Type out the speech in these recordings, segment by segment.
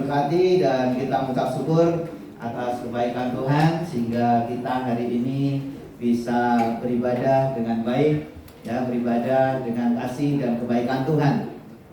diberkati dan kita mengucap syukur atas kebaikan Tuhan sehingga kita hari ini bisa beribadah dengan baik, ya, beribadah dengan kasih dan kebaikan Tuhan.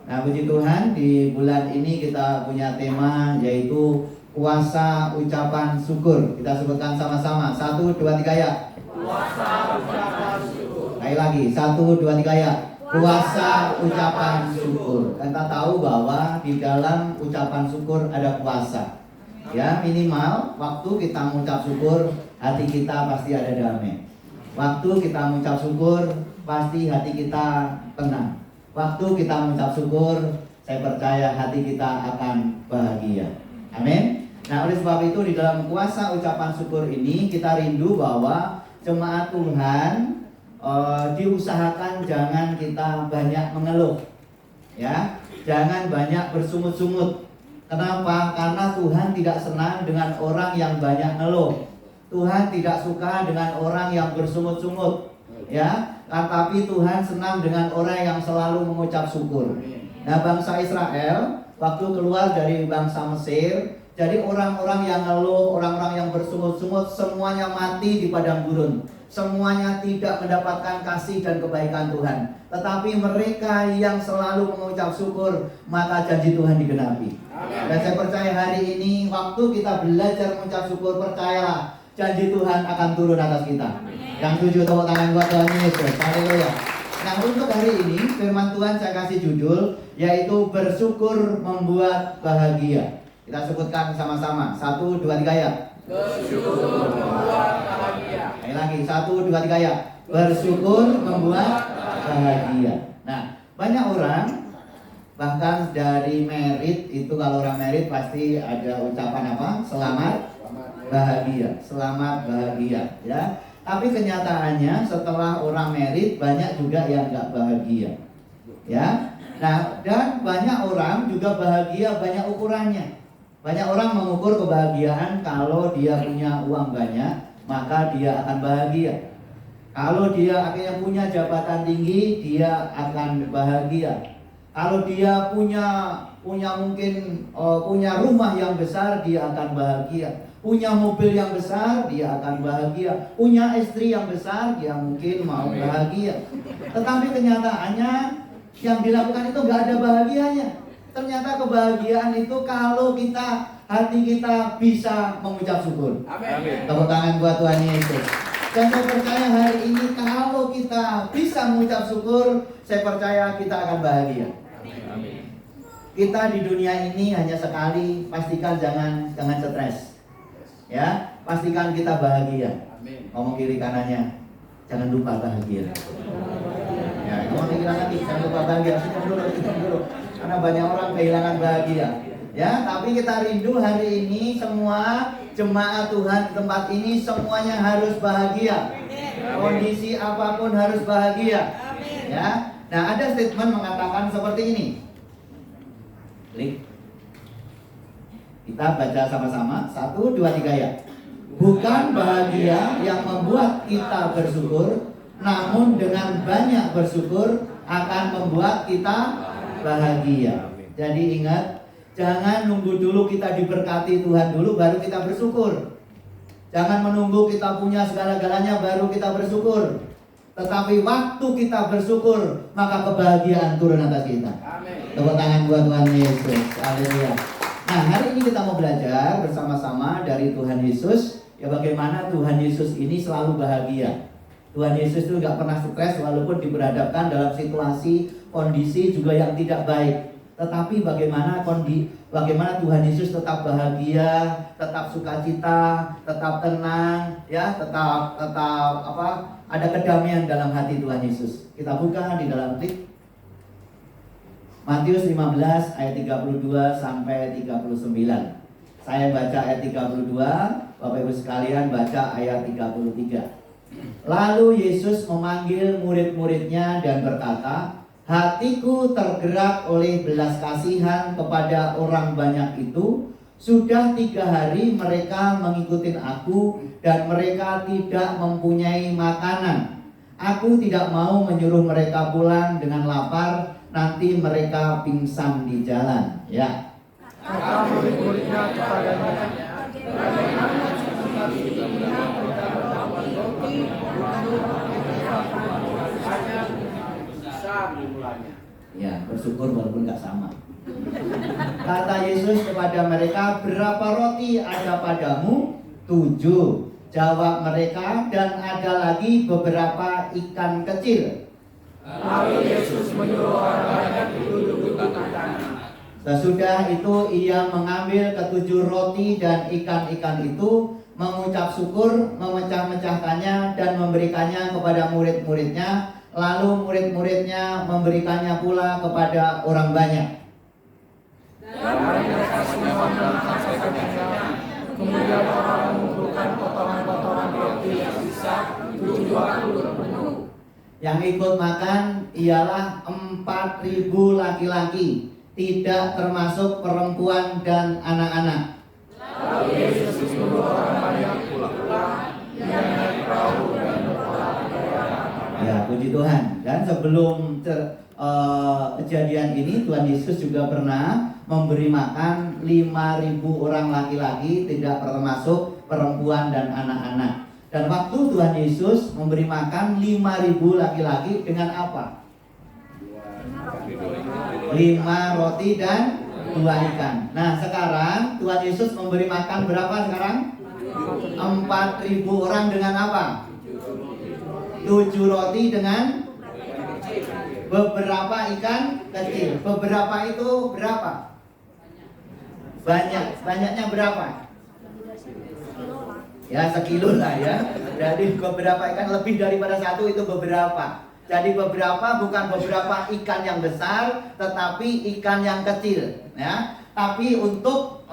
Nah, puji Tuhan, di bulan ini kita punya tema yaitu kuasa ucapan syukur. Kita sebutkan sama-sama. 1, 2, 3 ya. Kuasa ucapan syukur. Sekali lagi. 1, 2, 3 ya. Kuasa ucapan syukur. Kita tahu bahwa di dalam ucapan syukur ada kuasa. Ya, minimal waktu kita mengucap syukur, hati kita pasti ada damai. Waktu kita mengucap syukur, pasti hati kita tenang. Waktu kita mengucap syukur, saya percaya hati kita akan bahagia. Amin. Nah, oleh sebab itu di dalam kuasa ucapan syukur ini kita rindu bahwa jemaat Tuhan diusahakan jangan kita banyak mengeluh, ya, jangan banyak bersungut-sungut. Kenapa? Karena Tuhan tidak senang dengan orang yang banyak ngeluh. Tuhan tidak suka dengan orang yang bersungut-sungut, ya. Tapi Tuhan senang dengan orang yang selalu mengucap syukur. Nah, bangsa Israel waktu keluar dari bangsa Mesir, jadi orang-orang yang ngeluh, orang-orang yang bersungut-sungut, semuanya mati di padang gurun. Semuanya tidak mendapatkan kasih dan kebaikan Tuhan. Tetapi mereka yang selalu mengucap syukur, maka janji Tuhan digenapi. Dan saya percaya hari ini waktu kita belajar mengucap syukur, percayalah janji Tuhan akan turun atas kita. Yang setuju tepuk tangan buat Tuhan Yesus. Haleluya. Nah, untuk hari ini firman Tuhan saya kasih judul yaitu bersyukur membuat bahagia. Kita sebutkan sama-sama. 1, 2, 3 ya. Bersyukur membuat bahagia. Lagi 1, 2, 3 ya. Bersyukur membuat bahagia. Nah, banyak orang bahkan dari merit itu, kalau orang merit pasti ada ucapan apa? Selamat bahagia, selamat bahagia, ya. Tapi kenyataannya setelah orang merit banyak juga yang nggak bahagia, ya. Nah, dan banyak orang juga bahagia banyak ukurannya. Banyak orang mengukur kebahagiaan kalau dia punya uang banyak, maka dia akan bahagia. Kalau dia akhirnya punya jabatan tinggi, dia akan bahagia. Kalau dia punya mungkin punya rumah yang besar, dia akan bahagia. Punya mobil yang besar, dia akan bahagia. Punya istri yang besar, dia mungkin mau bahagia. Tetapi kenyataannya yang dilakukan itu nggak ada bahagianya. Ternyata kebahagiaan itu kalau hati kita bisa mengucap syukur. Amin. Tepuk tangan buat Tuhan Yesus. Dan saya percaya hari ini kalau kita bisa mengucap syukur, saya percaya kita akan bahagia. Amin. Kita di dunia ini hanya sekali, pastikan jangan stres. Ya, pastikan kita bahagia. Amin. Ngomong kiri kanannya, jangan lupa bahagia. Ya, ngomong kiri kanan, jangan lupa bahagia. Situ dulu. Karena banyak orang kehilangan bahagia. Ya, tapi kita rindu hari ini semua jemaat Tuhan di tempat ini semuanya harus bahagia. Kondisi apapun harus bahagia. Ya. Nah, ada statement mengatakan seperti ini. Klik. Kita baca sama-sama. 1, 2, 3 ya. Bukan bahagia yang membuat kita bersyukur, namun dengan banyak bersyukur akan membuat kita bahagia. Jadi ingat, jangan nunggu dulu kita diberkati Tuhan dulu baru kita bersyukur. Jangan menunggu kita punya segala-galanya baru kita bersyukur. Tetapi waktu kita bersyukur, maka kebahagiaan turun atas kita. Amin. Tepuk tangan buat Tuhan Yesus. Haleluya. Nah, hari ini kita mau belajar bersama-sama dari Tuhan Yesus, ya, bagaimana Tuhan Yesus ini selalu bahagia. Tuhan Yesus itu gak pernah stres walaupun diperhadapkan dalam situasi, kondisi juga yang tidak baik. Tetapi bagaimana Tuhan Yesus tetap bahagia, tetap sukacita, tetap tenang, ya, tetap ada kedamaian dalam hati Tuhan Yesus. Kita buka di dalam Matius 15 ayat 32 sampai 39. Saya baca ayat 32, Bapak Ibu sekalian baca ayat 33. Lalu Yesus memanggil murid-muridnya dan berkata, hatiku tergerak oleh belas kasihan kepada orang banyak itu. Sudah 3 hari mereka mengikuti aku dan mereka tidak mempunyai makanan. Aku tidak mau menyuruh mereka pulang dengan lapar, nanti mereka pingsan di jalan. Ya. kata murid-muridnya kepadanya, bagaimana seperti ini roti besar dimulainya. Ya, bersyukur walaupun nggak sama. Kata Yesus kepada mereka, berapa roti ada padamu? 7. Jawab mereka, dan ada lagi beberapa ikan kecil. Lalu Yesus menyuruh orang banyak duduk di tanah. Sesudah itu ia mengambil ke-7 roti dan ikan-ikan itu, mengucap syukur, memecah-mecahkannya dan memberikannya kepada murid-muridnya. Lalu murid-muridnya memberikannya pula kepada orang banyak. Dan mereka semua memakan sekenyang. Kemudian orang mengumpulkan potongan-potongan roti yang sisa 70 penuh. Yang ikut makan ialah 4.000 laki-laki, tidak termasuk perempuan dan anak-anak. Lalu Yesus menyuruh orang banyak pulang. Ia naik perahu dan bertolak ke daerah. Ya, puji Tuhan. Dan sebelum kejadian ini, Tuhan Yesus juga pernah memberi makan 5.000 orang laki-laki, tidak termasuk perempuan dan anak-anak. Dan waktu Tuhan Yesus memberi makan 5.000 laki-laki dengan apa? 5 roti dan 2 ikan. Nah, sekarang Tuhan Yesus memberi makan berapa sekarang? 4.000 orang dengan apa? 7 roti dengan beberapa ikan kecil. Beberapa itu berapa? Banyak. Banyaknya berapa? Ya, sekilo lah ya. Jadi beberapa ikan, lebih daripada 1 itu beberapa. Jadi beberapa bukan beberapa ikan yang besar, tetapi ikan yang kecil, ya. Tapi untuk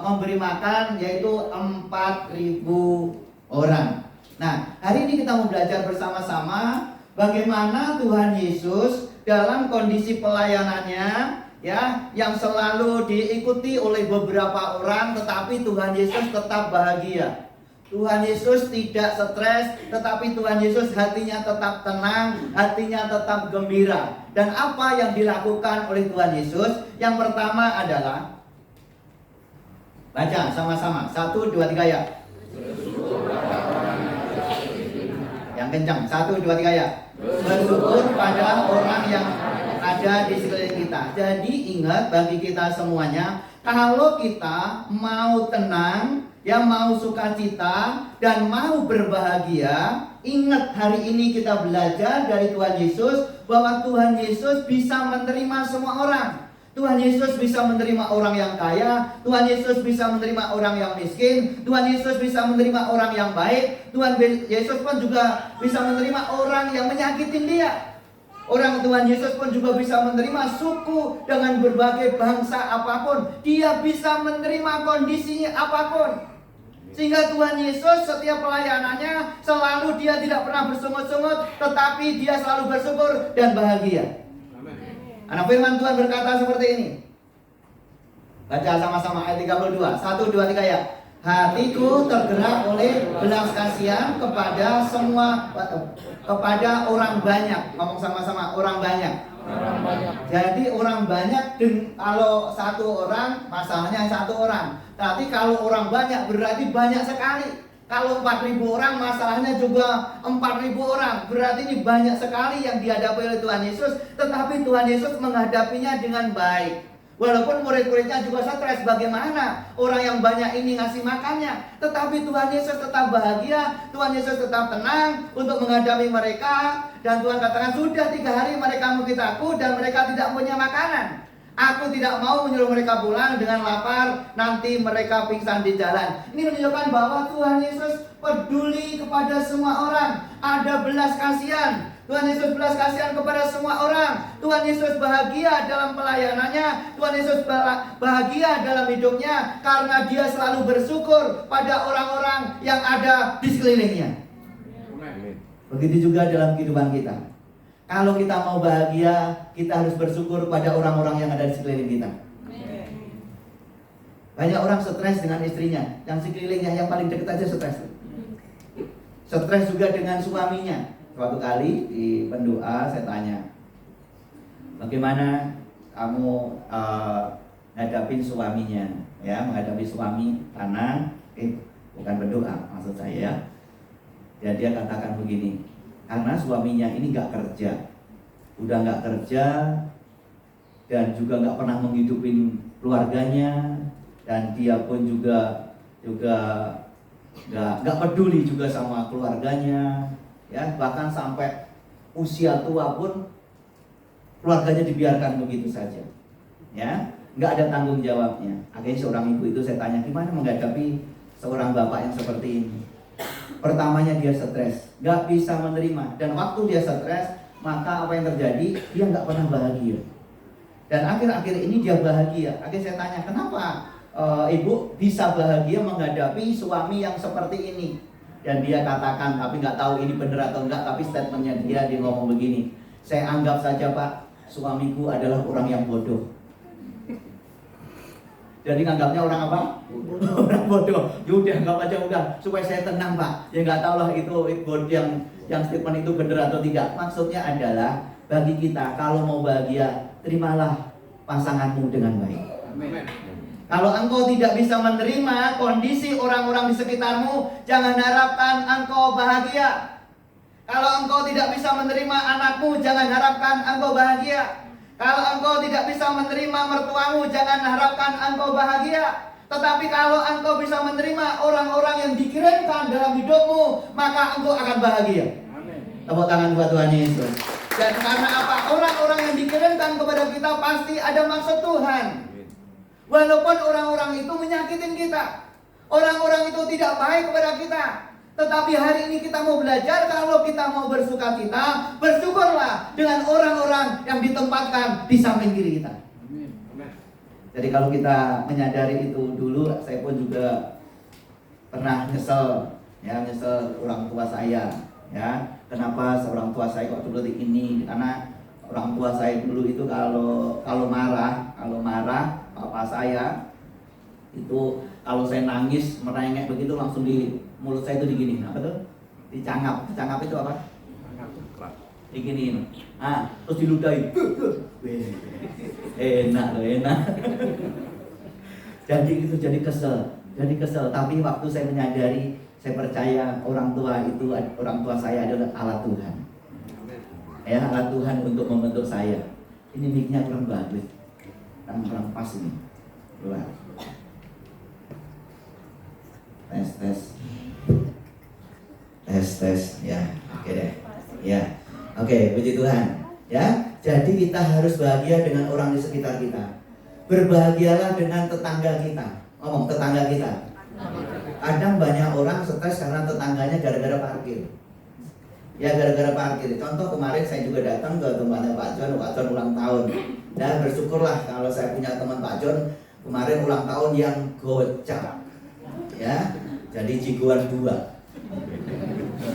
memberi makan yaitu 4.000 orang. Nah, hari ini kita mau belajar bersama-sama bagaimana Tuhan Yesus dalam kondisi pelayanannya, ya, yang selalu diikuti oleh beberapa orang, tetapi Tuhan Yesus tetap bahagia. Tuhan Yesus tidak stres, tetapi Tuhan Yesus hatinya tetap tenang, hatinya tetap gembira. Dan apa yang dilakukan oleh Tuhan Yesus? Yang pertama adalah, baca sama-sama, 1, 2, 3 ya. Yang kencang, 1, 2, 3 ya. Bersyukur pada orang yang ada di sekeliling kita. Jadi ingat bagi kita semuanya, kalau kita mau tenang, ya, mau sukacita dan mau berbahagia, ingat hari ini kita belajar dari Tuhan Yesus bahwa Tuhan Yesus bisa menerima semua orang. Tuhan Yesus bisa menerima orang yang kaya, Tuhan Yesus bisa menerima orang yang miskin, Tuhan Yesus bisa menerima orang yang baik, Tuhan Yesus pun juga bisa menerima orang yang menyakitin dia. Orang Tuhan Yesus pun juga bisa menerima suku dengan berbagai bangsa apapun. Dia bisa menerima kondisinya apapun. Sehingga Tuhan Yesus setiap pelayanannya selalu dia tidak pernah bersungut-sungut, tetapi dia selalu bersyukur dan bahagia. Anak firman Tuhan berkata seperti ini. Baca sama-sama ayat 32. 1, 2, 3 ya. Hatiku tergerak oleh belas kasihan kepada orang banyak. Ngomong sama-sama, orang banyak. Jadi orang banyak, kalau 1 orang masalahnya 1 orang. Tapi kalau orang banyak berarti banyak sekali. Kalau 4.000 orang masalahnya juga 4.000 orang. Berarti ini banyak sekali yang dihadapi oleh Tuhan Yesus. Tetapi Tuhan Yesus menghadapinya dengan baik. Walaupun murid-muridnya juga stres, bagaimana orang yang banyak ini ngasih makannya. Tetapi Tuhan Yesus tetap bahagia, Tuhan Yesus tetap tenang untuk menghadapi mereka. Dan Tuhan katakan, sudah 3 hari mereka mengikuti aku dan mereka tidak punya makanan. Aku tidak mau menyuruh mereka pulang dengan lapar, nanti mereka pingsan di jalan. Ini menunjukkan bahwa Tuhan Yesus peduli kepada semua orang. Ada belas kasihan. Tuhan Yesus belas kasihan kepada semua orang. Tuhan Yesus bahagia dalam pelayanannya. Tuhan Yesus bahagia dalam hidupnya karena dia selalu bersyukur pada orang-orang yang ada di sekelilingnya. Begitu juga dalam kehidupan kita. Kalau kita mau bahagia, kita harus bersyukur pada orang-orang yang ada di sekeliling kita. Banyak orang stres dengan istrinya, yang sekelilingnya, yang paling dekat aja stres. Stres juga dengan suaminya. Suatu kali di pendoa saya tanya, bagaimana kamu menghadapi suaminya, ya, menghadapi suami karena bukan berdoa maksud saya. Ya, dia katakan begini, karena suaminya ini nggak kerja, udah nggak kerja dan juga nggak pernah menghidupin keluarganya, dan dia pun juga nggak peduli juga sama keluarganya, ya, bahkan sampai usia tua pun keluarganya dibiarkan begitu saja, ya, nggak ada tanggung jawabnya. Akhirnya seorang ibu itu saya tanya, gimana menghadapi seorang bapak yang seperti ini? Pertamanya dia stres, nggak bisa menerima, dan waktu dia stres, maka apa yang terjadi? Dia nggak pernah bahagia. Dan akhir-akhir ini dia bahagia. Akhirnya saya tanya, kenapa ibu bisa bahagia menghadapi suami yang seperti ini? Dan dia katakan, tapi nggak tahu ini benar atau enggak, tapi statementnya dia ngomong begini, saya anggap saja Pak, suamiku adalah orang yang bodoh. Jadi nganggapnya orang apa? Bodoh. Orang bodoh. Yaudah, anggap aja udah, supaya saya tenang Pak. Ya nggak tahu lah itu yang statement itu benar atau tidak. Maksudnya adalah bagi kita, kalau mau bahagia, terimalah pasanganmu dengan baik. Amin. Kalau engkau tidak bisa menerima kondisi orang-orang di sekitarmu, jangan harapkan engkau bahagia. Kalau engkau tidak bisa menerima anakmu, jangan harapkan engkau bahagia. Kalau engkau tidak bisa menerima mertuamu, jangan harapkan engkau bahagia. Tetapi kalau engkau bisa menerima orang-orang yang dikirimkan dalam hidupmu, maka engkau akan bahagia. Amin. Tepuk tangan buat Tuhan Yesus. Dan karena apa? Orang-orang yang dikirimkan kepada kita pasti ada maksud Tuhan. Walaupun orang-orang itu menyakitin kita, orang-orang itu tidak baik kepada kita, tetapi hari ini kita mau belajar, kalau kita mau bersukacita, bersyukurlah dengan orang-orang yang ditempatkan di samping kiri kita. Jadi kalau kita menyadari itu dulu, saya pun juga pernah nyesel, ya, nyesel orang tua saya, ya. Kenapa seorang tua saya kok seperti ini? Karena orang tua saya dulu itu kalau marah papa saya itu, kalau saya nangis merengek begitu, langsung di mulut saya itu digini, apa tuh? Dicangap itu apa? Diginiin. Terus diludahin. Enak loh, enak. Jadi kesel. Tapi waktu saya menyadari, saya percaya orang tua saya adalah alat Tuhan. Ya, alat Tuhan untuk membentuk saya. Ini mic-nya kurang bagus, kurang pas ini. Keluar. Tes, ya, oke deh, ya, oke, puji Tuhan, ya. Jadi kita harus bahagia dengan orang di sekitar kita. Berbahagialah dengan tetangga kita. Ngomong tetangga kita. Kadang banyak orang stres karena tetangganya gara-gara parkir. Ya, gara-gara parkir. Contoh kemarin saya juga datang ke tempatnya Pak John ulang tahun. Dan bersyukurlah kalau saya punya teman Pak John kemarin ulang tahun yang gocap. Ya, jadi Jiguan 2.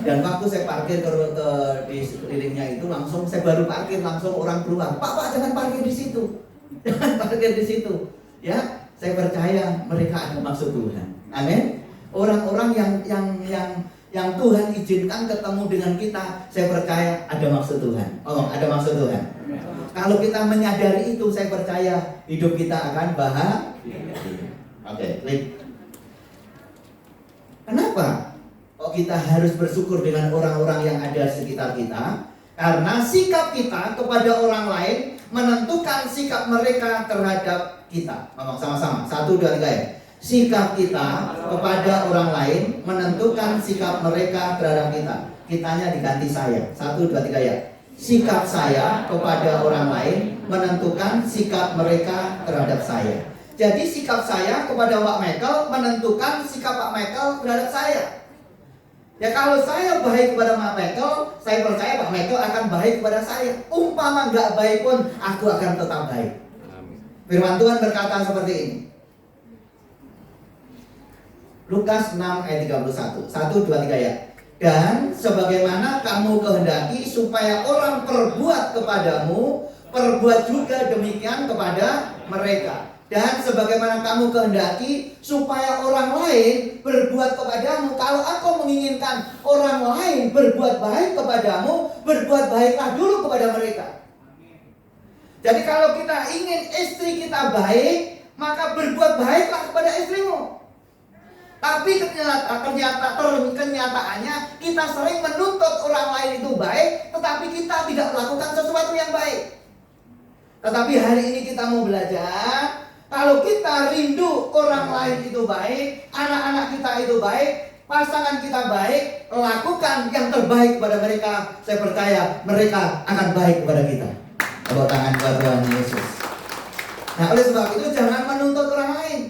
Dan waktu saya parkir di sekelilingnya itu, langsung saya baru parkir, langsung orang keluar, Pak jangan parkir di situ. Jangan parkir di situ. Ya, saya percaya mereka ada maksud Tuhan. Amin. Orang-orang yang Tuhan izinkan ketemu dengan kita, saya percaya ada maksud Tuhan. Ada maksud Tuhan. Kalau kita menyadari itu, saya percaya hidup kita akan bahagia. Oke, klik. Kenapa kok kita harus bersyukur dengan orang-orang yang ada di sekitar kita? Karena sikap kita kepada orang lain menentukan sikap mereka terhadap kita. Ngomong sama-sama, 1, 2, 3 ya. Sikap kita kepada orang lain menentukan sikap mereka terhadap kita. Kitanya diganti saya, 1, 2, 3 ya. Sikap saya kepada orang lain menentukan sikap mereka terhadap saya. Jadi sikap saya kepada Pak Michael menentukan sikap Pak Michael terhadap saya. Ya, kalau saya baik kepada Pak Michael, saya percaya Pak Michael akan baik kepada saya. Umpama nggak baik pun, aku akan tetap baik. Firman Tuhan berkata seperti ini. Lukas 6 ayat 31. 1, 2, 3 ya. Dan sebagaimana kamu kehendaki supaya orang perbuat kepadamu, perbuat juga demikian kepada mereka. Dan sebagaimana kamu kehendaki supaya orang lain berbuat kepadamu. Kalau aku menginginkan orang lain berbuat baik kepadamu, berbuat baiklah dulu kepada mereka. Jadi kalau kita ingin istri kita baik, maka berbuat baiklah kepada istrimu. Tapi kenyataannya kita sering menuntut orang lain itu baik, tetapi kita tidak melakukan sesuatu yang baik. Tetapi hari ini kita mau belajar, kalau kita rindu orang lain itu baik, anak-anak kita itu baik, pasangan kita baik, lakukan yang terbaik kepada mereka. Saya percaya mereka akan baik kepada kita. Tepuk tangan buat Tuhan Yesus. Nah, oleh sebab itu jangan menuntut orang lain.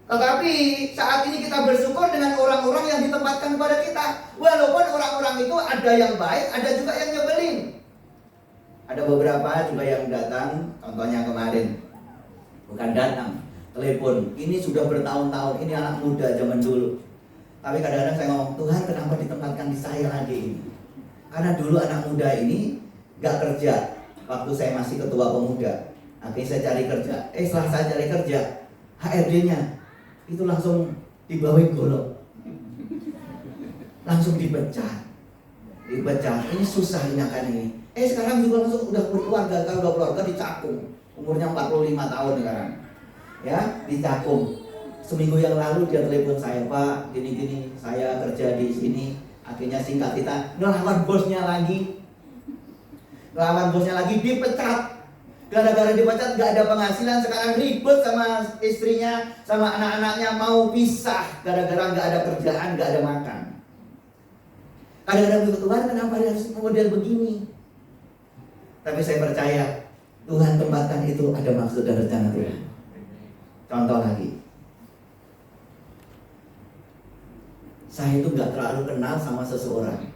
Tetapi saat ini kita bersyukur dengan orang-orang yang ditempatkan kepada kita. Walaupun orang-orang itu ada yang baik, ada juga yang nyebelin. Ada beberapa juga yang datang, contohnya kemarin. Bukan datang, telepon. Ini sudah bertahun-tahun, ini anak muda zaman dulu. Tapi kadang-kadang saya ngomong, Tuhan kenapa ditempatkan di saya lagi ini? Karena dulu anak muda ini gak kerja. Waktu saya masih ketua pemuda, akhirnya saya cari kerja. Setelah saya cari kerja, HRD-nya itu langsung dibawain golok, langsung dipecat. Ini susah ini akan ini. Sekarang juga langsung udah berkeluarga, kalau udah keluarga dicakung. Umurnya 45 tahun sekarang. Ya, dicakung. Seminggu yang lalu dia telepon saya, Pak, gini-gini, saya kerja di sini. Akhirnya singkat kita, ngelawan bosnya lagi. Dipecat. Gara-gara dipecat gak ada penghasilan, sekarang ribut sama istrinya, sama anak-anaknya, mau pisah gara-gara gak ada kerjaan, gak ada makan. Kadang-kadang begitu, Tuhan kenapa dia harus model begini? Tapi saya percaya Tuhan tempatkan itu ada maksud dan rencana Tuhan. Contoh lagi, saya itu gak terlalu kenal sama seseorang,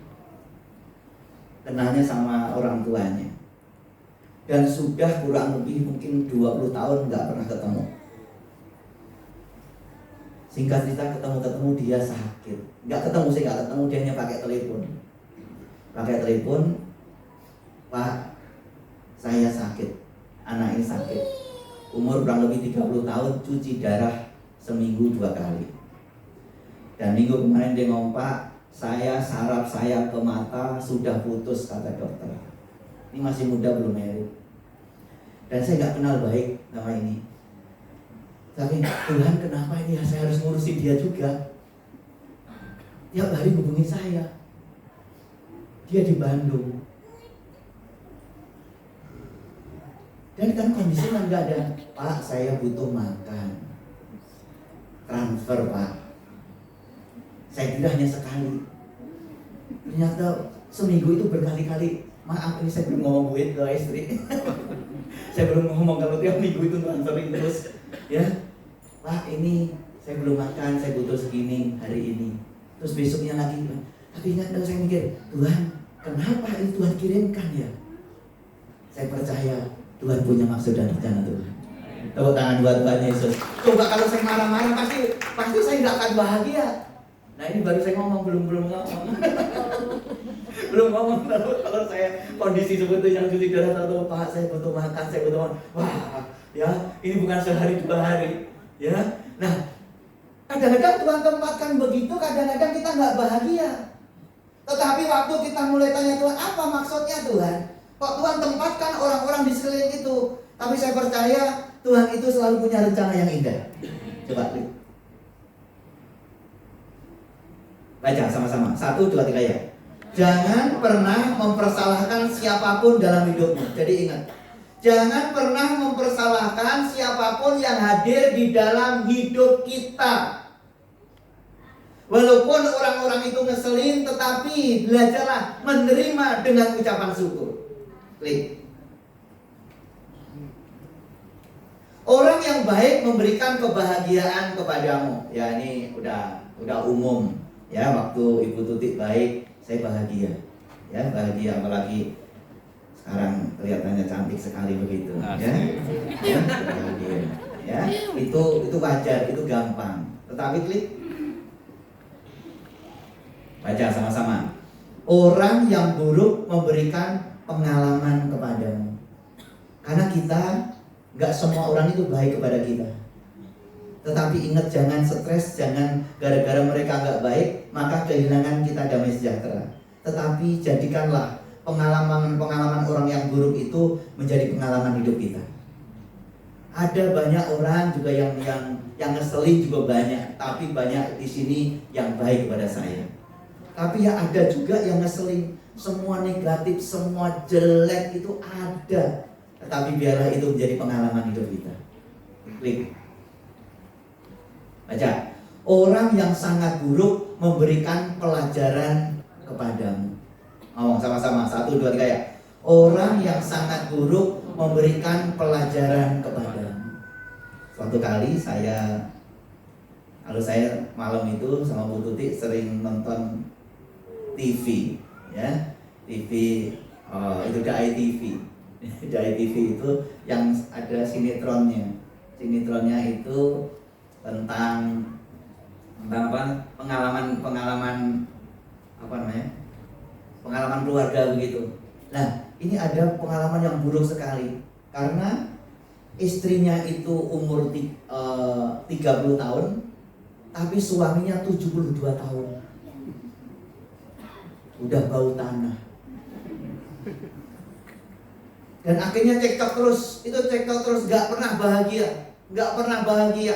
kenalnya sama orang tuanya, dan sudah kurang lebih mungkin 20 tahun gak pernah ketemu. Singkat cerita ketemu dia sakit. Gak ketemu, dia hanya pakai telepon. Pak, saya sakit, anak ini sakit, umur kurang lebih 30 tahun, cuci darah seminggu 2 kali. Dan minggu kemarin dia ngomong, Pak, saraf saya ke mata sudah putus, kata dokter. Ini masih muda, belum married. Dan saya gak kenal baik nama ini. Tapi Tuhan kenapa ini saya harus ngurusin dia juga? Tiap hari hubungi saya. Dia di Bandung. Dan kan kondisinya nggak ada. Pak, saya butuh makan. Transfer, Pak. Saya kira hanya sekali. Ternyata seminggu itu berkali-kali. Maaf, ini saya belum ngomong duit ke istri. Saya belum ngomong kalau tiap minggu itu transferin terus. Ya, Pak, ini saya belum makan, saya butuh segini hari ini. Terus besoknya lagi. Tapi ingat, saya mikir, Tuhan, kenapa ini Tuhan kirimkan ya? Saya percaya Tuhan punya maksud dan rencana Tuhan. Tepuk tangan buat Tuhan Yesus. Coba kalau saya marah-marah, pasti saya nggak akan bahagia. Nah, ini baru saya ngomong, belum ngomong. Belum ngomong kalau saya kondisi seperti yang cuci darah atau Pak, saya butuh makan, saya butuh makan. Wah, ya ini bukan sehari 2 hari, ya. Nah, kadang-kadang Tuhan tempatkan begitu, kadang-kadang kita nggak bahagia. Tetapi waktu kita mulai tanya Tuhan, apa maksudnya Tuhan? Kok Tuhan tempatkan orang-orang di sekeliling itu? Tapi saya percaya Tuhan itu selalu punya rencana yang indah. Coba klik. Baca sama-sama. 1, 2, 3 ya. Jangan pernah mempersalahkan siapapun dalam hidupmu. Jadi ingat, jangan pernah mempersalahkan siapapun yang hadir di dalam hidup kita. Walaupun orang-orang itu ngeselin, tetapi belajarlah menerima dengan ucapan syukur. Klik. Orang yang baik memberikan kebahagiaan kepadamu. Ya, ini udah umum. Ya, waktu Ibu Tutik baik, saya bahagia. Ya, bahagia, apalagi sekarang kelihatannya cantik sekali begitu. Ya, bahagia. Ya, itu wajar, itu gampang. Tetapi klik. Baca sama-sama. Orang yang buruk memberikan pengalaman kepadamu. Karena kita, gak semua orang itu baik kepada kita. Tetapi ingat, jangan stres, jangan gara-gara mereka gak baik maka kehilangan kita damai sejahtera. Tetapi jadikanlah pengalaman orang yang buruk itu menjadi pengalaman hidup kita. Ada banyak orang juga yang ngeselin juga banyak, tapi banyak di sini yang baik kepada saya. Tapi ya ada juga yang ngeselin, semua negatif, semua jelek itu ada. Tetapi biarlah itu menjadi pengalaman hidup kita. Klik. Baca. Orang yang sangat buruk memberikan pelajaran kepadamu. Ngomong sama-sama, 1, 2, 3 ya. Orang yang sangat buruk memberikan pelajaran kepadamu. Suatu kali kalau saya malam itu sama Bu Tuti sering nonton TV, ya, TV itu Dai TV. Dai TV itu yang ada sinetronnya. Sinetronnya itu tentang apa? Pengalaman apa namanya? Pengalaman keluarga begitu. Nah, ini ada pengalaman yang buruk sekali karena istrinya itu umur 30 tahun, tapi suaminya 72 tahun. Udah bau tanah. Dan akhirnya cekcok terus, gak pernah bahagia.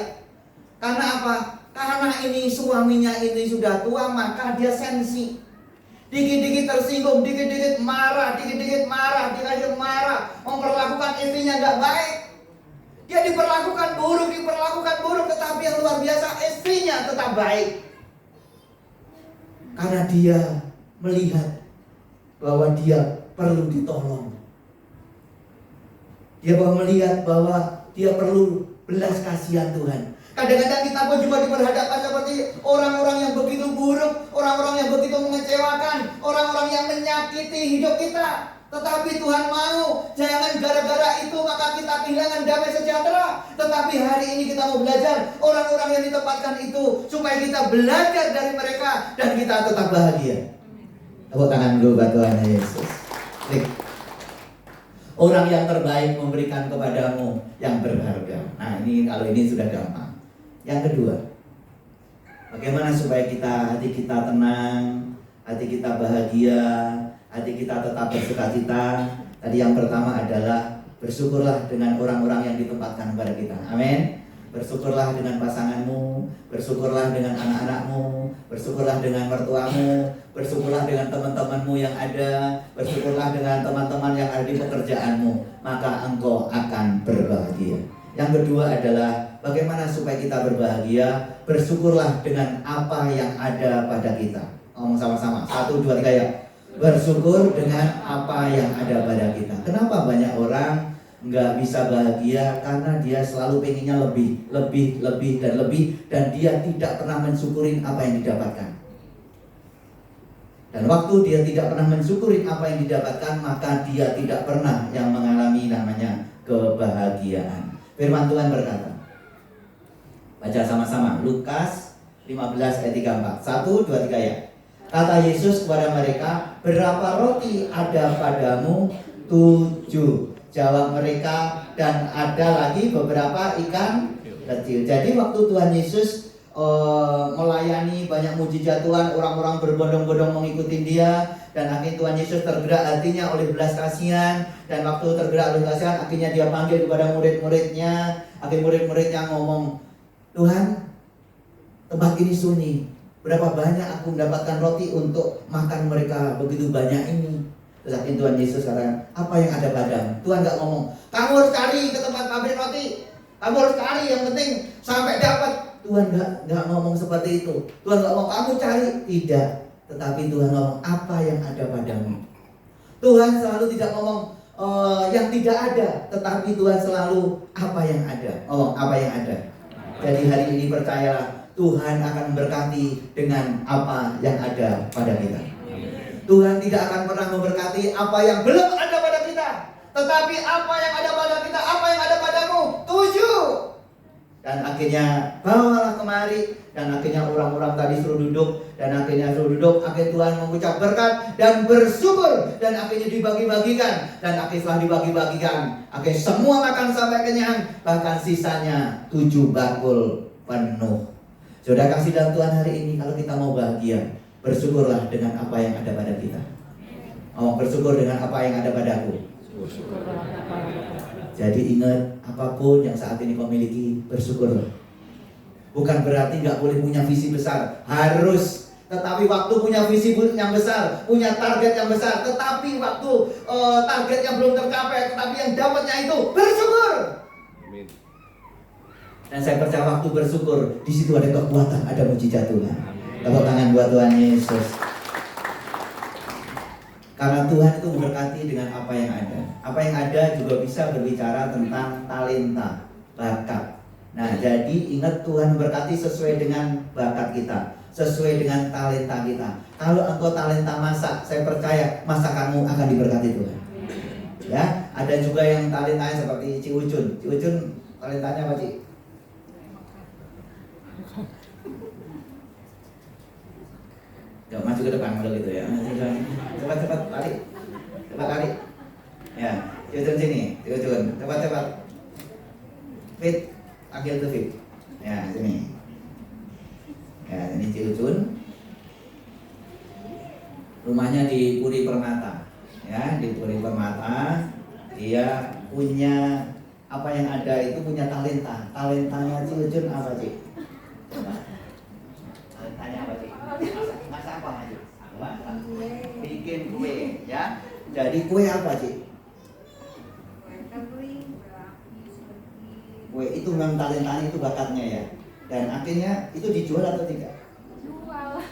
Karena apa? Karena ini suaminya ini sudah tua, maka dia sensi. Dikit-dikit tersinggung, dikit-dikit marah, memperlakukan istrinya gak baik. Dia diperlakukan buruk, tetapi yang luar biasa istrinya tetap baik. Karena dia melihat bahwa dia perlu ditolong. Dia melihat bahwa dia perlu belas kasihan Tuhan. Kadang-kadang kita pun juga diperhadapkan seperti orang-orang yang begitu buruk, orang-orang yang begitu mengecewakan, orang-orang yang menyakiti hidup kita. Tetapi Tuhan mau, jangan gara-gara itu maka kita kehilangan damai sejahtera. Tetapi hari ini kita mau belajar orang-orang yang ditempatkan itu, supaya kita belajar dari mereka dan kita tetap bahagia. Tepuk tangan dulu buat Tuhan Yesus. Klik. Orang yang terbaik memberikan kepadamu yang berharga. Nah, kalau ini sudah gampang. Yang kedua, bagaimana supaya hati kita tenang, hati kita bahagia, hati kita tetap bersukacita. Tadi yang pertama adalah bersyukurlah dengan orang-orang yang ditempatkan kepada kita. Amin. Bersyukurlah dengan pasanganmu, bersyukurlah dengan anak-anakmu, bersyukurlah dengan mertuamu, bersyukurlah dengan teman-temanmu yang ada, bersyukurlah dengan teman-teman yang ada di pekerjaanmu, maka engkau akan berbahagia. Yang kedua adalah bagaimana supaya kita berbahagia. Bersyukurlah dengan apa yang ada pada kita. Ngomong sama-sama, 1, 2, 3 ya. Bersyukur dengan apa yang ada pada kita. Kenapa banyak orang nggak bisa bahagia? Karena dia selalu pengennya lebih, dan dia tidak pernah mensyukurin apa yang didapatkan. Dan waktu dia tidak pernah mensyukurin apa yang didapatkan, maka dia tidak pernah yang mengalami namanya kebahagiaan. Firman Tuhan berkata, baca sama-sama, Lukas 15 ayat 34. 1, 2, 3 ya. Kata Yesus kepada mereka, berapa roti ada padamu? 7. Jawab mereka, dan ada lagi beberapa ikan kecil. Jadi waktu Tuhan Yesus melayani banyak mujizat Tuhan, orang-orang berbondong-bondong mengikuti dia, dan akhirnya Tuhan Yesus tergerak hatinya oleh belas kasihan. Dan waktu tergerak oleh kasihan, akhirnya dia panggil kepada murid-muridnya. Akhirnya murid-muridnya ngomong, Tuhan, tempat ini sunyi, berapa banyak aku mendapatkan roti untuk makan mereka begitu banyak ini. Terus akhirnya Tuhan Yesus katakan, apa yang ada padamu? Tuhan gak ngomong, kamu harus cari ke tempat pabrik roti, kamu harus cari, yang penting sampai dapat. Tuhan gak ngomong seperti itu. Tuhan gak ngomong kamu cari, tidak. Tetapi Tuhan ngomong apa yang ada padamu. Tuhan selalu tidak ngomong yang tidak ada, tetapi Tuhan selalu apa yang ada. Ngomong apa yang ada. Jadi hari ini percayalah, Tuhan akan memberkati dengan apa yang ada pada kita. Tuhan tidak akan pernah memberkati apa yang belum ada pada kita, tetapi apa yang ada pada kita, apa yang ada padamu, 7. Dan akhirnya bawalah kemari, dan akhirnya orang-orang tadi suruh duduk, akhirnya Tuhan mengucap berkat dan bersyukur, dan akhirnya dibagi-bagikan, dan akhirnya setelah dibagi-bagikan, akhirnya semua makan sampai kenyang, bahkan sisanya 7 bakul penuh. Saudara kasih dalam Tuhan hari ini, kalau kita mau bahagia, bersyukurlah dengan apa yang ada pada kita. Bersyukur dengan apa yang ada padaku. Jadi ingat, apapun yang saat ini kau miliki, bersyukurlah. Bukan berarti nggak boleh punya visi besar, harus. Tetapi waktu punya visi yang besar, punya target yang besar, tetapi waktu target yang belum tercapai, tetapi yang dapatnya itu bersyukur. Amin. Dan saya percaya waktu bersyukur, di situ ada kekuatan, ada mujizat Tuhan. Tepuk tangan buat Tuhan Yesus. Karena Tuhan itu memberkati dengan apa yang ada. Apa yang ada juga bisa berbicara tentang talenta, bakat. Nah, jadi ingat Tuhan memberkati sesuai dengan bakat kita, sesuai dengan talenta kita. Kalau engkau talenta masak, saya percaya masakanmu akan diberkati Tuhan. Ya, ada juga yang talentanya seperti Ci Ucun. Ci Ucun talentanya apa, Ci? Gak maju ke depan kalau gitu ya. Cepat tarik. Cepat tarik. Ya, Ci Ucun sini. Ci Ucun, cepat. Fit, akhir tuh Fit. Ya, sini. Ya, ini Ci Ucun. Rumahnya di Puri Permata. Ya, di Puri Permata. Dia punya apa yang ada itu punya talenta. Talentanya Ci Ucun apa, Ci? Talentanya apa, Ci? Masak apa, Ci? Bikin kue, ya. Jadi kue apa, Ci? Kue itu memang talentanya, itu bakatnya ya. Dan akhirnya itu dijual atau tidak?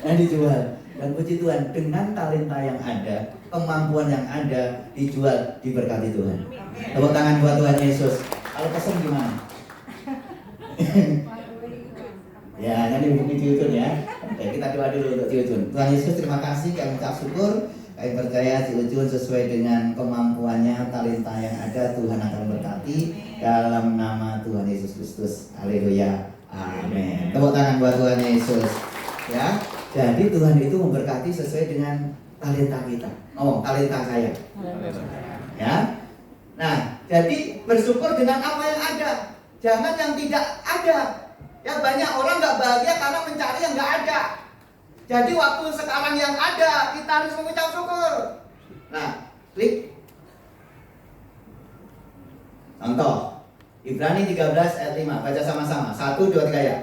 Dijual. Dan puji Tuhan, dengan talenta yang ada, kemampuan yang ada, dijual, diberkati Tuhan. Tepuk tangan buat Tuhan Yesus. Kalau pesen gimana? Ya, nanti hubungi Ci Ucun ya. Oke, kita doa dulu untuk Ci Ucun. Tuhan Yesus, terima kasih, kami ucap syukur. Kami percaya Ci Ucun sesuai dengan kemampuannya, talenta yang ada, Tuhan akan berkati dalam nama Tuhan Yesus Kristus. Haleluya. Amin. Tepuk tangan buat Tuhan Yesus. Ya, jadi Tuhan itu memberkati sesuai dengan talenta kita. Talenta saya. Ya. Nah, jadi bersyukur dengan apa yang ada. Jangan yang tidak ada. Ya, banyak orang nggak bahagia karena mencari yang nggak ada. Jadi waktu sekarang yang ada, kita harus mengucap syukur. Nah, klik. Contoh, Ibrani 13 ayat 5, baca sama-sama. 1, 2, 3 ya.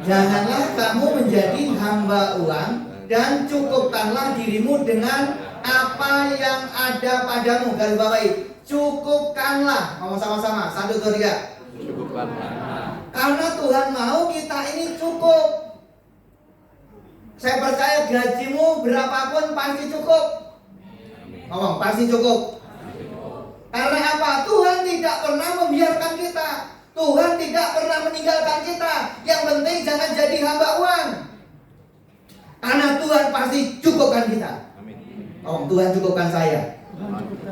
Janganlah kamu menjadi hamba uang dan cukupkanlah dirimu dengan apa yang ada padamu. Garis bawahi, cukupkanlah. Ngomong sama-sama. 1, 2, 3. Cukupkanlah. Karena Tuhan mau kita ini cukup. Saya percaya gajimu berapapun pasti cukup. Ngomong, pasti cukup. Karena apa? Tuhan tidak pernah membiarkan kita. Tuhan tidak pernah meninggalkan kita. Yang penting jangan jadi hamba uang. Karena Tuhan pasti cukupkan kita. Tuhan cukupkan saya.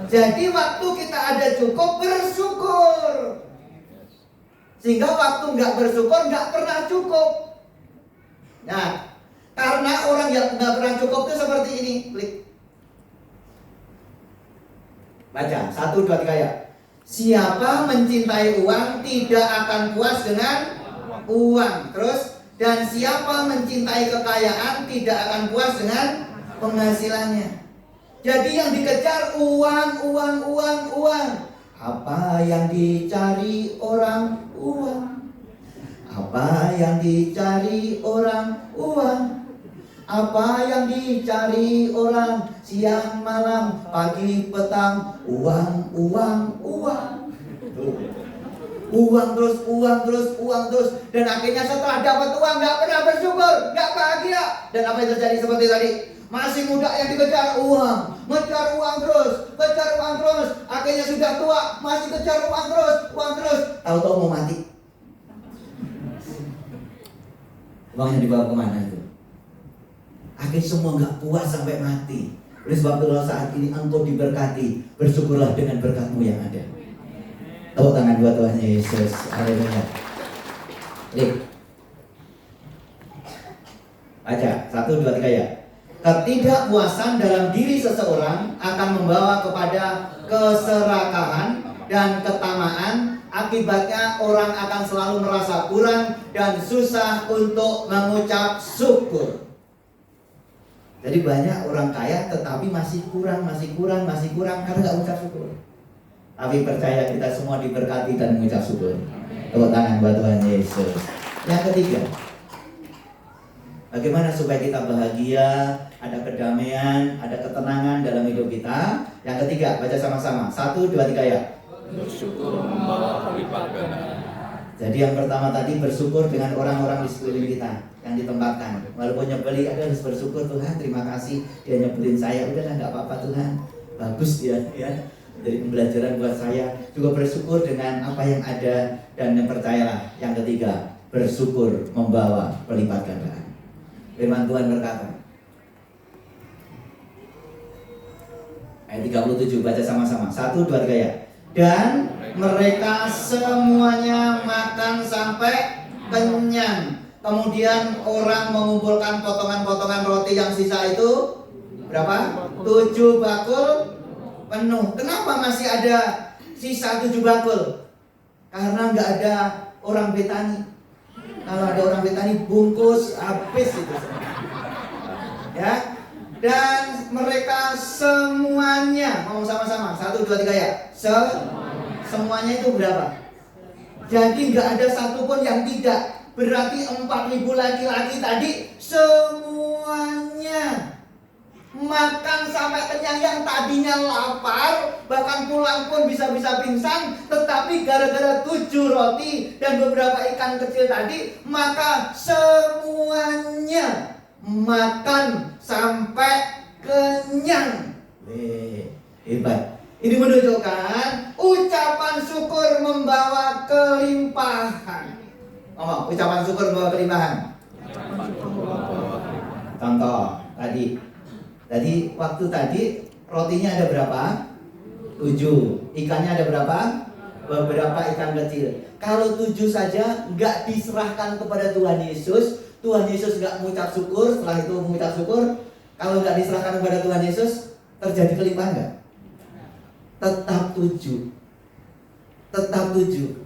Jadi waktu kita ada cukup, bersyukur. Sehingga waktu nggak bersyukur nggak pernah cukup. Nah, karena orang yang nggak pernah cukup itu seperti ini. Klik. Baca 1, 2, 3 ya. Siapa mencintai uang tidak akan puas dengan uang. Terus, dan siapa mencintai kekayaan tidak akan puas dengan penghasilannya. Jadi yang dikejar uang. Apa yang dicari orang? Uang. Apa yang dicari orang? Uang. Apa yang dicari orang? Siang, malam, pagi, petang. Uang. Uang terus. Dan akhirnya setelah dapat uang gak pernah bersyukur, gak bahagia. Dan apa yang terjadi seperti tadi? Masih muda yang dikejar uang, ngejar uang terus. Akhirnya sudah tua, masih kejar uang terus. Tahu-tahu mau mati. Uangnya dibawa kemana itu? Akhirnya semua gak puas sampai mati. Oleh sebab itu saat ini engkau diberkati, bersyukurlah dengan berkatmu yang ada. Tepuk tangan buat Tuhan Yesus. Haleluya. Baca 1, 2, 3 ya. Ketidakpuasan dalam diri seseorang akan membawa kepada keserakahan dan ketamaan. Akibatnya orang akan selalu merasa kurang dan susah untuk mengucap syukur. Jadi banyak orang kaya tetapi masih kurang karena nggak ucap syukur. Tapi percaya kita semua diberkati dan mengucap syukur. Tepuk tangan buat Tuhan Yesus. Yang ketiga, bagaimana supaya kita bahagia, ada kedamaian, ada ketenangan dalam hidup kita. Yang ketiga, baca sama-sama. 1, 2, 3 ya. Bersyukur membawa kelipat ganda. Jadi yang pertama tadi bersyukur dengan orang-orang di sekeliling kita yang ditempatkan. Walaupun nyebeli, ada harus bersyukur, Tuhan terima kasih dia nyebelin saya. Udahlah nggak apa-apa Tuhan, bagus dia ya. Jadi pembelajaran buat saya. Juga bersyukur dengan apa yang ada. Dan yang percayalah, yang ketiga, bersyukur membawa pelipat gandaan. Firman Tuhan berkata, ayat 37, baca sama-sama. 1, 2, 3 ya. Dan mereka semuanya makan sampai kenyang. Kemudian orang mengumpulkan potongan-potongan roti yang sisa itu berapa? 7 bakul penuh. Kenapa masih ada sisa 7 bakul? Karena nggak ada orang Betani. Kalau ada orang Betani bungkus habis itu semua. Ya. Dan mereka semuanya, ngomong sama-sama, 1, 2, 3 ya. Semuanya itu berapa? Jadi nggak ada satupun yang tidak. Berarti 4.000 laki-laki tadi semuanya makan sampai kenyang. Yang tadinya lapar, bahkan pulang pun bisa-bisa pingsan, tetapi gara-gara 7 roti dan beberapa ikan kecil tadi, maka semuanya makan sampai kenyang. Hebat. Ini menunjukkan ucapan syukur membawa kelimpahan. Ngomong, ucapan syukur membawa kelimpahan. Contoh Tadi waktu tadi rotinya ada berapa? 7. Ikannya ada berapa? Beberapa ikan kecil. Kalau 7 saja nggak diserahkan kepada Tuhan Yesus, Tuhan Yesus nggak mengucap syukur. Setelah itu mengucap syukur, kalau nggak diserahkan kepada Tuhan Yesus, terjadi kelimpahan nggak? Tetap 7.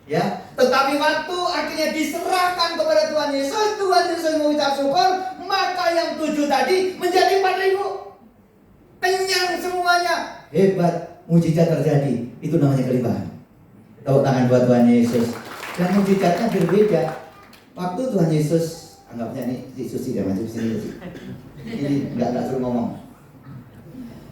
Ya, tetapi waktu akhirnya diserahkan kepada Tuhan Yesus mengucap syukur, maka yang 7 tadi menjadi 4.000. Kenyang semuanya. Hebat, mujizat terjadi. Itu namanya kelimpahan. Tepuk tangan buat Tuhan Yesus. Dan mujizatnya berbeda. Waktu Tuhan Yesus, anggapnya nih si Susi dia maju sini. Ini enggak suruh ngomong.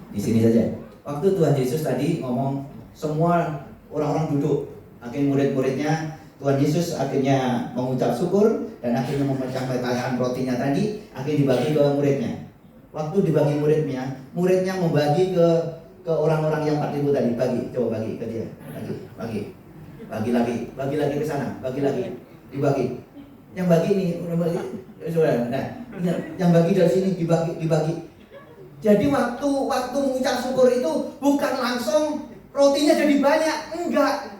Di sini saja. Waktu Tuhan Yesus tadi ngomong, semua orang-orang duduk. Akhirnya murid-muridnya, Tuhan Yesus akhirnya mengucap syukur dan akhirnya memecah-mecahkan rotinya tadi, akhirnya dibagi ke muridnya. Waktu dibagi muridnya membagi ke orang-orang yang 4.000 tadi. Coba bagi ke dia. Bagi lagi ke sana, dibagi. Yang bagi ini, nah, yang bagi dari sini dibagi. Jadi waktu mengucap syukur itu bukan langsung rotinya jadi banyak, enggak.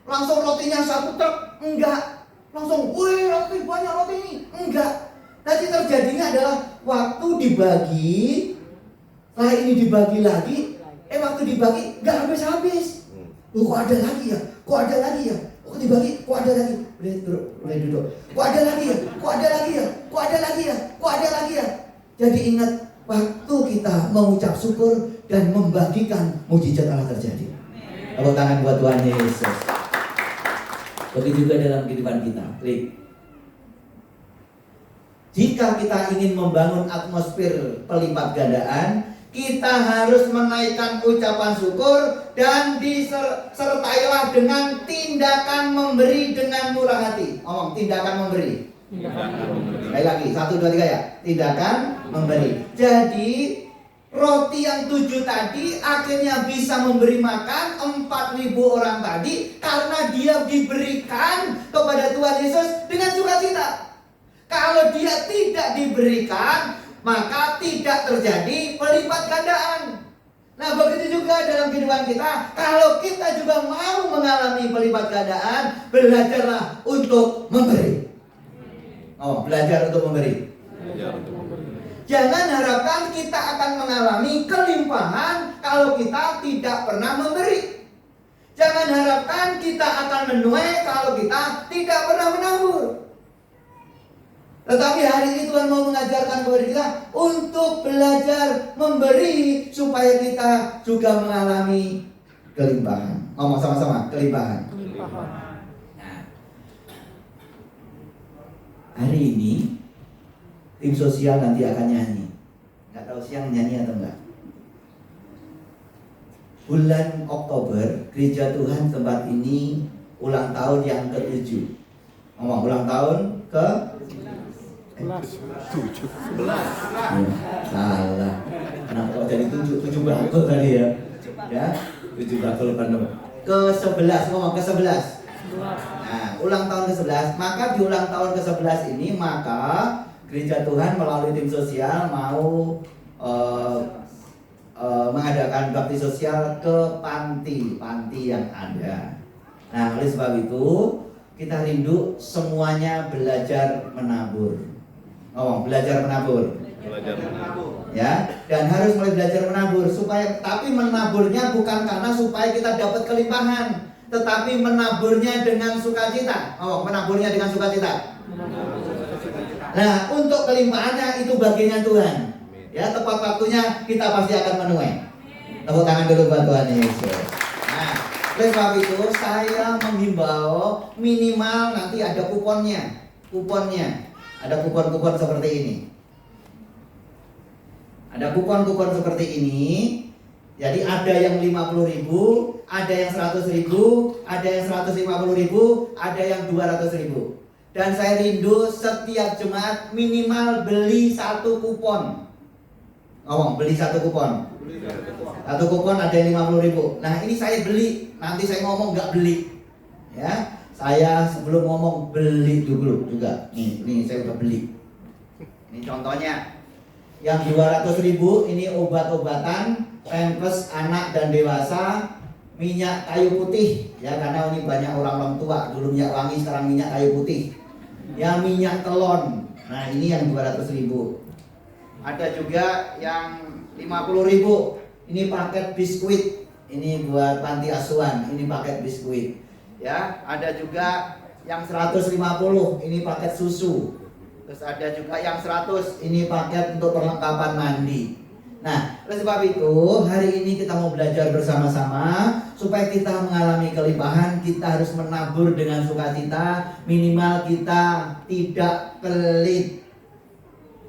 Langsung rotinya 1 truk, enggak. Langsung, wih roti banyak roti ini, enggak. Tadi terjadinya adalah waktu dibagi, setelah ini dibagi lagi, waktu dibagi enggak habis-habis. Kok ada lagi ya? Kok dibagi, kok ada lagi? Boleh duduk. Kok ada lagi ya? Jadi ingat, waktu kita mengucap syukur dan membagikan, mujizat Allah terjadi. Tepuk tangan buat Tuhan Yesus. Begitu juga dalam kehidupan kita. Jika kita ingin membangun atmosfer pelipat gandaan, kita harus menaikkan ucapan syukur dan disertailah dengan tindakan memberi dengan murah hati. Ngomong, tindakan memberi. Sekali lagi, 1, 2, 3 ya. Tindakan memberi. Jadi roti yang 7 tadi akhirnya bisa memberi makan 4.000 orang tadi karena dia diberikan kepada Tuhan Yesus dengan sukacita. Kalau dia tidak diberikan, maka tidak terjadi pelipat gandaan. Nah, begitu juga dalam kehidupan kita. Kalau kita juga mau mengalami pelipat gandaan, belajarlah untuk memberi. Belajar untuk memberi. Jangan harapkan kita akan mengalami kelimpahan kalau kita tidak pernah memberi. Jangan harapkan kita akan menuai kalau kita tidak pernah menabur. Tetapi hari ini Tuhan mau mengajarkan kepada kita untuk belajar memberi supaya kita juga mengalami kelimpahan. Ngomong sama-sama, kelimpahan. Nah, hari ini tim sosial nanti akan nyanyi. Nggak tahu siang nyanyi atau enggak. Bulan Oktober, Gereja Tuhan tempat ini ulang tahun yang ke-7. Ngomong ulang tahun ke 11. salah. Kenapa kok jadi 7 bakul tadi ya? Ya, 7 bakul penuh. Ke-11, ngomong ke-11. Nah, ulang tahun ke-11. Maka di ulang tahun ke-11 ini maka Gereja Tuhan melalui tim sosial mau mengadakan bakti sosial ke panti yang ada. Nah, oleh sebab itu kita rindu semuanya belajar menabur. Ngomong belajar menabur. Ya, dan harus mulai belajar menabur tapi menaburnya bukan karena supaya kita dapat kelimpahan, tetapi menaburnya dengan sukacita. Menaburnya dengan sukacita. Nah, untuk kelimpahannya itu bagiannya Tuhan. Ya, tepat waktunya kita pasti akan menuai. Tepuk tangan dulu buat Tuhan Yesus. Nah, oleh sebab itu saya menghimbau minimal nanti ada kuponnya. Ada kupon-kupon seperti ini. Ada kupon-kupon seperti ini. Jadi ada yang 50.000, ada yang 100.000, ada yang 150.000, ada yang 200.000. Dan saya rindu setiap jemaat minimal beli 1 kupon. Ngomong beli 1 kupon. 1 kupon ada yang 50.000. Nah, ini saya beli. Nanti saya ngomong nggak beli. Ya, saya sebelum ngomong beli dulu juga. Nih saya udah beli. Ini contohnya. Yang 200.000 ini obat-obatan, pampers anak dan dewasa, minyak kayu putih. Ya, karena ini banyak orang tua. Dulu minyak wangi, sekarang minyak kayu putih. Yang minyak telon. Nah, ini yang 200.000. Ada juga yang 50.000. Ini paket biskuit. Ini buat panti asuhan. Ini paket biskuit. Ya, ada juga yang 150. Ini paket susu. Terus ada juga yang 100. Ini paket untuk perlengkapan mandi. Nah, oleh sebab itu hari ini kita mau belajar bersama-sama supaya kita mengalami kelimpahan. Kita harus menabur dengan sukacita. Minimal kita tidak pelit.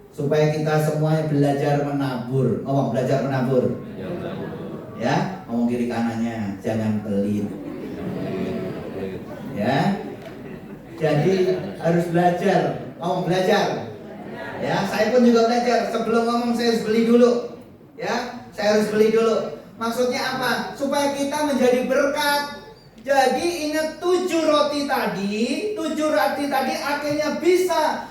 Supaya kita semuanya belajar menabur. Ngomong belajar menabur. Ya, ngomong kiri kanannya, jangan pelit. Ya. Jadi harus belajar. Ngomong belajar. Ya, saya pun juga belajar. Sebelum ngomong saya harus beli dulu. Ya, saya harus beli dulu. Maksudnya apa? Supaya kita menjadi berkat. Jadi ingat 7 roti tadi akhirnya bisa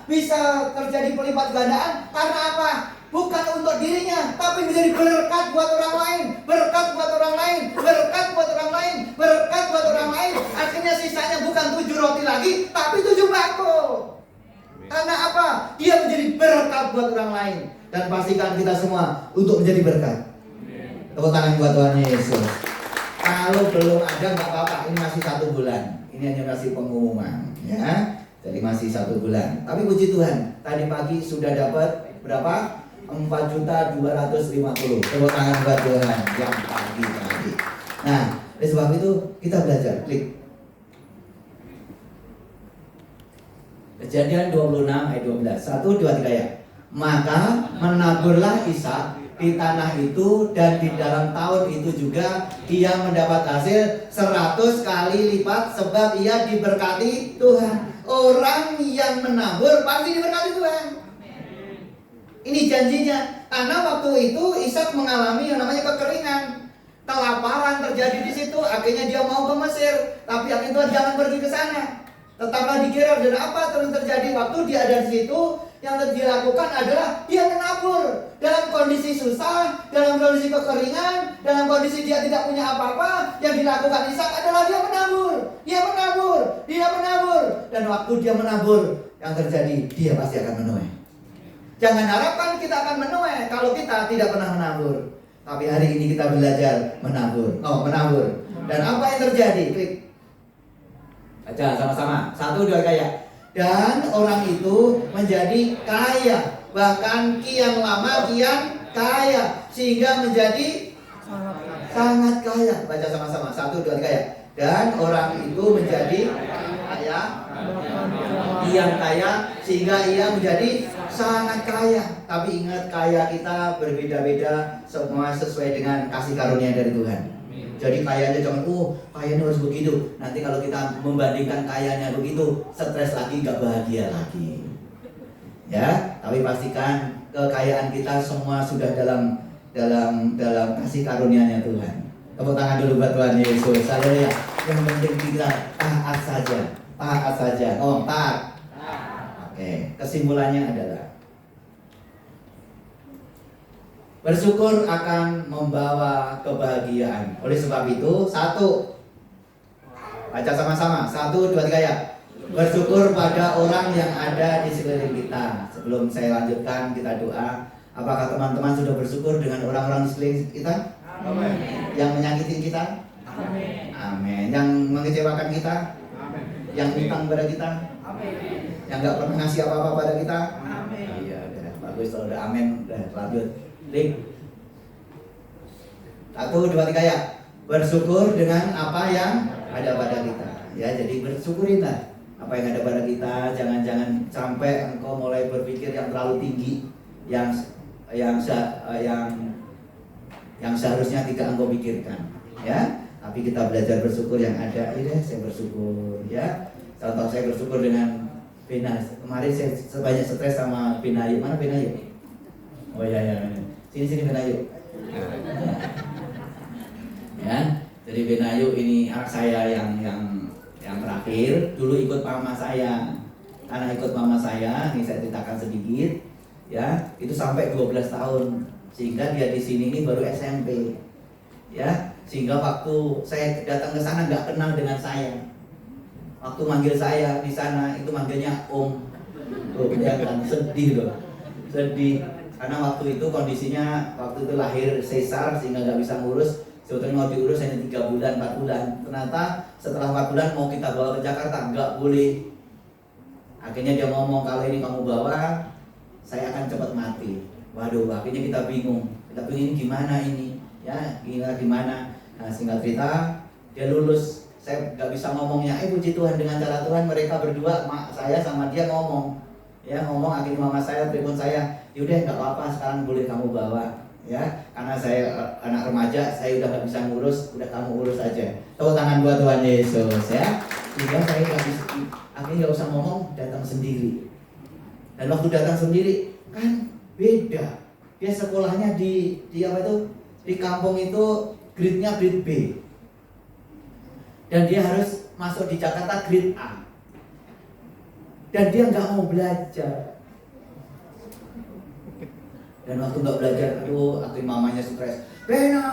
terjadi pelipat gandaan karena apa? Bukan untuk dirinya, tapi menjadi berkat buat orang lain, berkat buat orang lain, berkat buat orang lain, berkat buat orang lain. Akhirnya sisanya bukan 7 roti lagi, tapi 7 bakul. Karena apa? Dia menjadi berkat buat orang lain. Dan pastikan kita semua untuk menjadi berkat. Tepuk tangan buat Tuhan Yesus. Kalau belum ada nggak apa-apa, ini masih 1 bulan. Ini hanya masih pengumuman, ya. Jadi masih 1 bulan. Tapi puji Tuhan, tadi pagi sudah dapat berapa? 4.250.000. Tepuk tangan buat Tuhan yang pagi tadi. Nah, oleh sebab itu kita belajar. Klik. Kejadian 26 ayat 12. 1, 2, 3 ya. Maka menaburlah Ishak di tanah itu, dan di dalam tahun itu juga ia mendapat hasil 100 kali lipat, sebab ia diberkati Tuhan. Orang yang menabur pasti diberkati Tuhan. Ini janjinya. Karena waktu itu Ishak mengalami yang namanya kekeringan, kelaparan terjadi di situ. Akhirnya dia mau ke Mesir, tapi akhirnya Tuhan jangan pergi ke sana. Tetaplah di Gerar. Dan apa terus terjadi waktu dia ada di situ? Yang dilakukan adalah dia menabur dalam kondisi susah, dalam kondisi kekeringan, dalam kondisi dia tidak punya apa-apa. Yang dilakukan Ishak adalah dia menabur. Dan waktu dia menabur, yang terjadi dia pasti akan menuai. Jangan harapkan kita akan menuai kalau kita tidak pernah menabur. Tapi hari ini kita belajar menabur. Menabur. Dan apa yang terjadi? Klik. Baca sama-sama. 1, 2, kaya. Dan orang itu menjadi kaya, bahkan kian lama kian kaya, sehingga menjadi sangat kaya. Baca sama-sama. 1, 2, 3 ya. Dan orang itu menjadi kaya, yang kaya sehingga ia menjadi sangat kaya. Tapi ingat, kaya kita berbeda-beda, semua sesuai dengan kasih karunia dari Tuhan. Jadi kayanya jangan, kayanya harus begitu. Nanti kalau kita membandingkan kayanya begitu, stres lagi, gak bahagia lagi. Ya, tapi pastikan kekayaan kita semua sudah dalam kasih karunia-Nya Tuhan. Tepuk tangan dulu buat Tuhan Yesus. Haleluya. Yang penting kita taat saja. Taat saja. Taat. Oke, kesimpulannya adalah bersyukur akan membawa kebahagiaan. Oleh sebab itu, 1, baca sama-sama. 1, 2, 3 ya. Bersyukur pada orang yang ada di sekeliling kita. Sebelum saya lanjutkan, kita doa. Apakah teman-teman sudah bersyukur dengan orang-orang di sekeliling kita? Amin. Yang menyakiti kita? Amin. Amin. Yang mengecewakan kita? Amin. Yang hutang pada kita? Amin. Yang nggak pernah ngasih apa-apa pada kita? Amin. Iya, udah bagus. Kalau udah amin, udah lanjut. Ring. 1, 2, 3 ya. Bersyukur dengan apa yang ada pada kita. Ya, jadi bersyukurilah apa yang ada pada kita. Jangan sampai engkau mulai berpikir yang terlalu tinggi, yang seharusnya tidak engkau pikirkan. Ya, tapi kita belajar bersyukur yang ada. Iya, saya bersyukur. Ya, contoh saya bersyukur dengan Bina. Kemarin saya banyak stres sama Binayu. Mana Binayu? Oh ya. Sini Binayu. Ya, jadi Benayu ini anak saya yang terakhir. Dulu ikut mama saya. Karena ikut mama saya, ini saya ceritakan sedikit. Ya, itu sampai 12 tahun. Sehingga dia di sini ini baru SMP. Ya, sehingga waktu saya datang ke sana nggak kenal dengan saya. Waktu manggil saya di sana itu manggilnya Om. Tuh, dia kan sedih loh. Sedih karena waktu itu kondisinya waktu itu lahir sesar sehingga nggak bisa ngurus. Sebetulnya mau diurus hanya 3 bulan, 4 bulan. Ternyata setelah 4 bulan mau kita bawa ke Jakarta, nggak boleh. Akhirnya dia ngomong, kalau ini kamu bawa, saya akan cepat mati. Waduh, akhirnya kita bingung. Kita bingung ini gimana ini? Ya, gimana? Nah, singkat cerita, dia lulus. Saya nggak bisa ngomongnya. Puji Tuhan, dengan cara Tuhan mereka berdua, saya sama dia ngomong. Ya, ngomong. Akhirnya mama saya telepon saya. Yaudah, nggak apa-apa, sekarang boleh kamu bawa. Ya, karena saya anak remaja, saya udah nggak bisa ngurus, udah kamu urus aja. Tepuk tangan buat Tuhan Yesus ya. Sehingga saya nggak bisa, akhirnya nggak usah ngomong, datang sendiri. Dan waktu datang sendiri kan beda. Dia sekolahnya di apa itu? Di kampung itu grade-nya grade B. Dan dia harus masuk di Jakarta grade A. Dan dia nggak mau belajar. Dan waktu nggak belajar, akhirnya mamanya stres. Bena,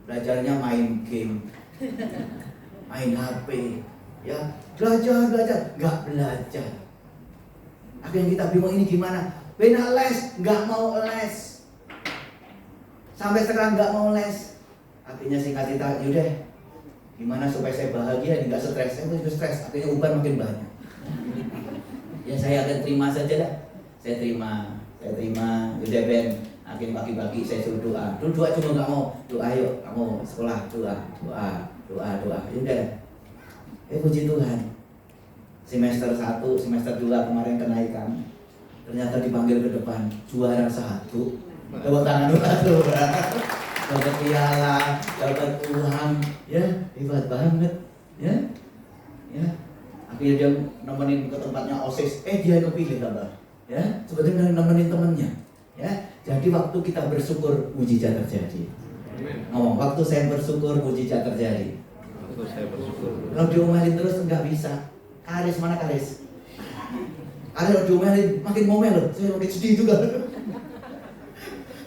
belajarnya main game, main HP, ya belajar, nggak belajar. Akhirnya kita bingung ini gimana? Bena les, nggak mau les, sampai sekarang nggak mau les. Akhirnya singkat cerita, yaudah, gimana supaya saya bahagia, nggak stres? Saya begitu stres, akhirnya uban makin banyak. Ya saya akan terima saja dah. Saya terima. Udah Ben, akhirnya pagi-pagi saya suruh doa. Dulu doa cuma nggak mau. Doa yuk, kamu sekolah doa. Udah. Puji Tuhan. Semester 1, semester 2 kemarin kenaikan. Ternyata dipanggil ke depan juara 1. Tepuk tangan dulu. Dapat piala, dapat uang. Ya, hebat banget. Ya. Akhirnya dia nemenin ke tempatnya OSIS, dia kepilih kabar. Ya, sebetulnya nemenin temennya. Ya, jadi waktu kita bersyukur, mujizat terjadi. Ngomong, waktu saya bersyukur, mujizat terjadi. Waktu saya bersyukur. Kalau diomelin terus nggak bisa. Karis mana Karis? Kalau diomelin makin ngomel loh, saya makin sedih juga.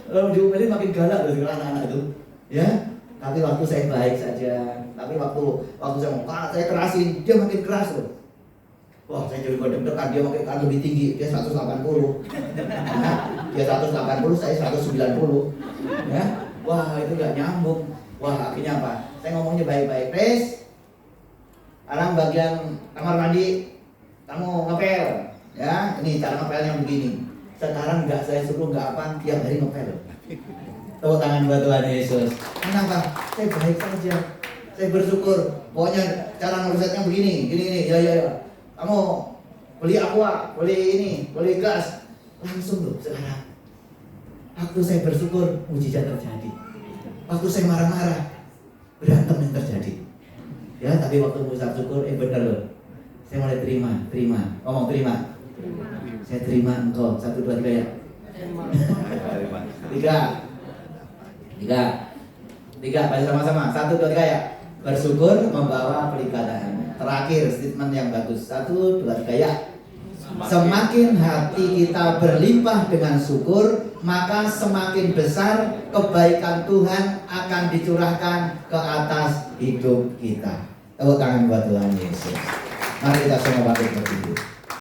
Kalau diomelin makin galak loh sekarang anak-anak itu. Ya, tapi waktu saya baik saja. Tapi waktu saya mau saya kerasin, dia makin keras loh. Wah, saya jadi deg-degan, dia makin lebih tinggi, dia 180. Dia 180, saya 190. Ya, wah itu nggak nyambung. Wah, akhirnya apa? Saya ngomongnya baik-baik. Pres, sekarang bagian kamar mandi, kamu ngepel. Ya, ini cara ngepelnya begini. Sekarang nggak saya suruh nggak apa, tiap hari ngepel. Tepuk tangan buat Tuhan Yesus. Kenapa? Saya baik saja. Saya bersyukur. Pokoknya cara ngerusetnya begini, gini. Ya. Kamu beli aqua, beli ini, beli gas. Langsung loh sekarang. Waktu saya bersyukur, mujizat terjadi. Waktu saya marah-marah, berantem yang terjadi. Ya, tapi waktu mengucap syukur, benar loh. Saya mulai terima. Ngomong terima. Saya terima engkau. 1, 2, 3 ya. Tiga, baca sama-sama. 1, 2, 3 ya. Bersyukur membawa pelibatan. Terakhir statement yang bagus. 1, 2, 3 ya. Semakin hati kita berlimpah dengan syukur, maka semakin besar kebaikan Tuhan akan dicurahkan ke atas hidup kita. Tepuk tangan buat Tuhan Yesus. Mari kita semua bangkit berdiri.